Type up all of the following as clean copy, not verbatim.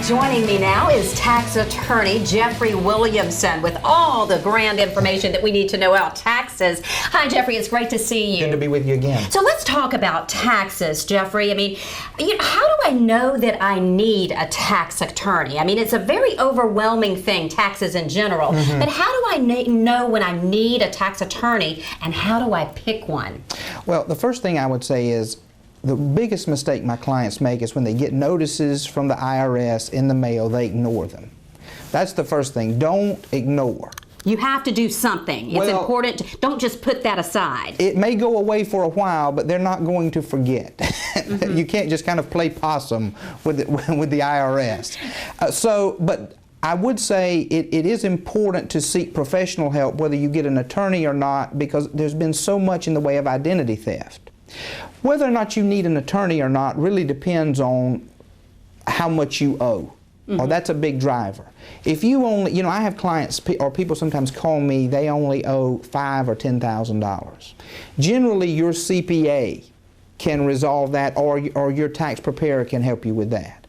Joining me now is tax attorney Jeffery Williamson with all the grand information that we need to know about taxes. Hi, Jeffery. It's great to see you. Good to be with you again. So let's talk about taxes, Jeffery. I mean, how do I know that I need a tax attorney? I mean, it's a very overwhelming thing, taxes in general. But how do I know when I need a tax attorney, and how do I pick one? Well, the first thing I would say is the biggest mistake my clients make is when they get notices from the IRS in the mail, they ignore them. That's the first thing. Don't ignore. You have to do something. It's important. Don't just put that aside. It may go away for a while, but they're not going to forget. You can't just kind of play possum with the IRS. But I would say it is important to seek professional help, whether you get an attorney or not, because there's been so much in the way of identity theft. Whether or not you need an attorney or not really depends on how much you owe. Or that's a big driver. If you only, I have clients or people sometimes call me, they only owe $5,000 or $10,000. Generally, your CPA can resolve that, or your tax preparer can help you with that.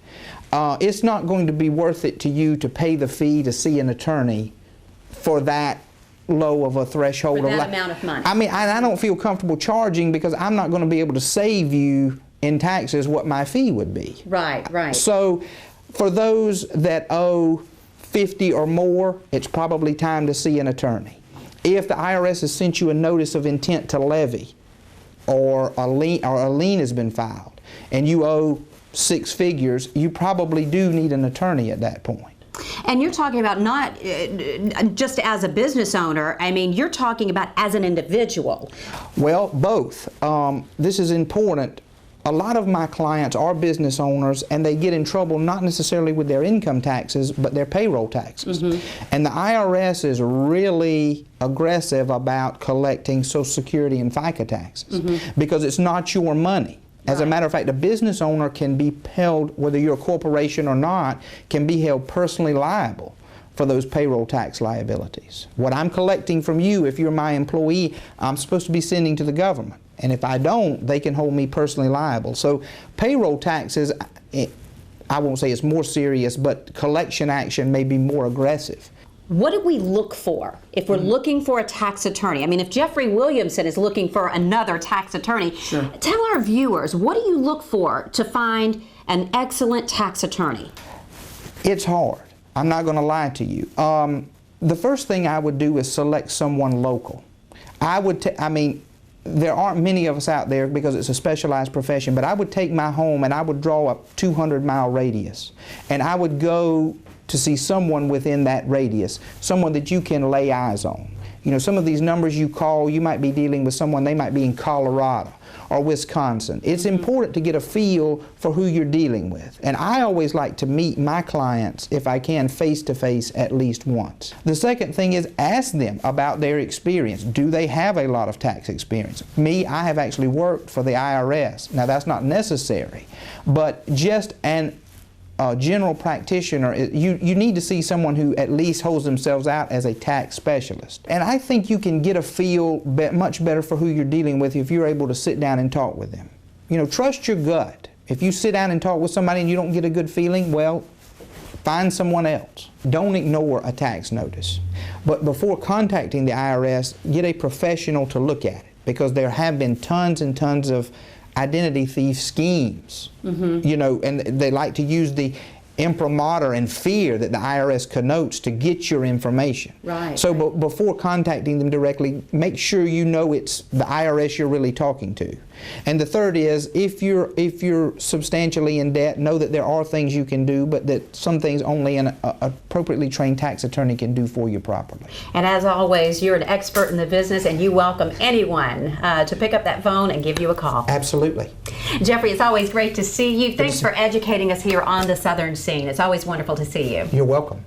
It's not going to be worth it to you to pay the fee to see an attorney for that low of a threshold. For that amount of money. I mean, I don't feel comfortable charging because I'm not going to be able to save you in taxes what my fee would be. Right, right. So for those that owe $50 or more, it's probably time to see an attorney. If the IRS has sent you a notice of intent to levy, or a lien has been filed, and you owe 6 figures, you probably do need an attorney at that point. And you're talking about not just as a business owner, I mean, you're talking about as an individual. Well, both. This is important. A lot of my clients are business owners, and they get in trouble not necessarily with their income taxes, but their payroll taxes. And the IRS is really aggressive about collecting Social Security and FICA taxes because it's not your money. As a matter of fact, a business owner can be held, whether you're a corporation or not, can be held personally liable for those payroll tax liabilities. What I'm collecting from you, if you're my employee, I'm supposed to be sending to the government. And if I don't, they can hold me personally liable. So payroll taxes, I won't say it's more serious, but collection action may be more aggressive. What do we look for if we're looking for a tax attorney? I mean, if Jeffery Williamson is looking for another tax attorney, tell our viewers, what do you look for to find an excellent tax attorney? It's hard. I'm not going to lie to you. The first thing I would do is select someone local. I mean, there aren't many of us out there because it's a specialized profession, but I would take my home and I would draw a 200-mile radius, and I would go to see someone within that radius, someone that you can lay eyes on. Some of these numbers you call, you might be dealing with someone, they might be in Colorado or Wisconsin. It's important to get a feel for who you're dealing with. And I always like to meet my clients, if I can, face-to-face at least once. The second thing is ask them about their experience. Do they have a lot of tax experience? Me, I have actually worked for the IRS. Now that's not necessary, but just an general practitioner, you need to see someone who at least holds themselves out as a tax specialist. And I think you can get a feel much better for who you're dealing with if you're able to sit down and talk with them. Trust your gut. If you sit down and talk with somebody and you don't get a good feeling, well, find someone else. Don't ignore a tax notice. But before contacting the IRS, get a professional to look at it, because there have been tons and tons of identity thief schemes, and they like to use the imprimatur and fear that the IRS connotes to get your information. So before contacting them directly, make sure you know it's the IRS you're really talking to. And the third is, if you're substantially in debt, know that there are things you can do, but that some things only an appropriately trained tax attorney can do for you properly. And as always, you're an expert in the business, and you welcome anyone to pick up that phone and give you a call. Absolutely. Jeffery, it's always great to see you. Thanks for educating us here on the Southern Scene. It's always wonderful to see you. You're welcome.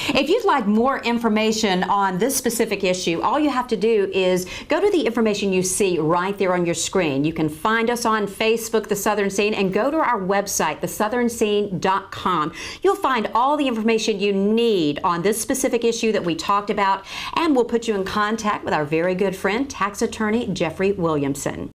If you'd like more information on this specific issue, all you have to do is go to the information you see right there on your screen. You can find us on Facebook, The Southern Scene, and go to our website, thesouthernscene.com. You'll find all the information you need on this specific issue that we talked about, and we'll put you in contact with our very good friend, tax attorney Jeffery Williamson.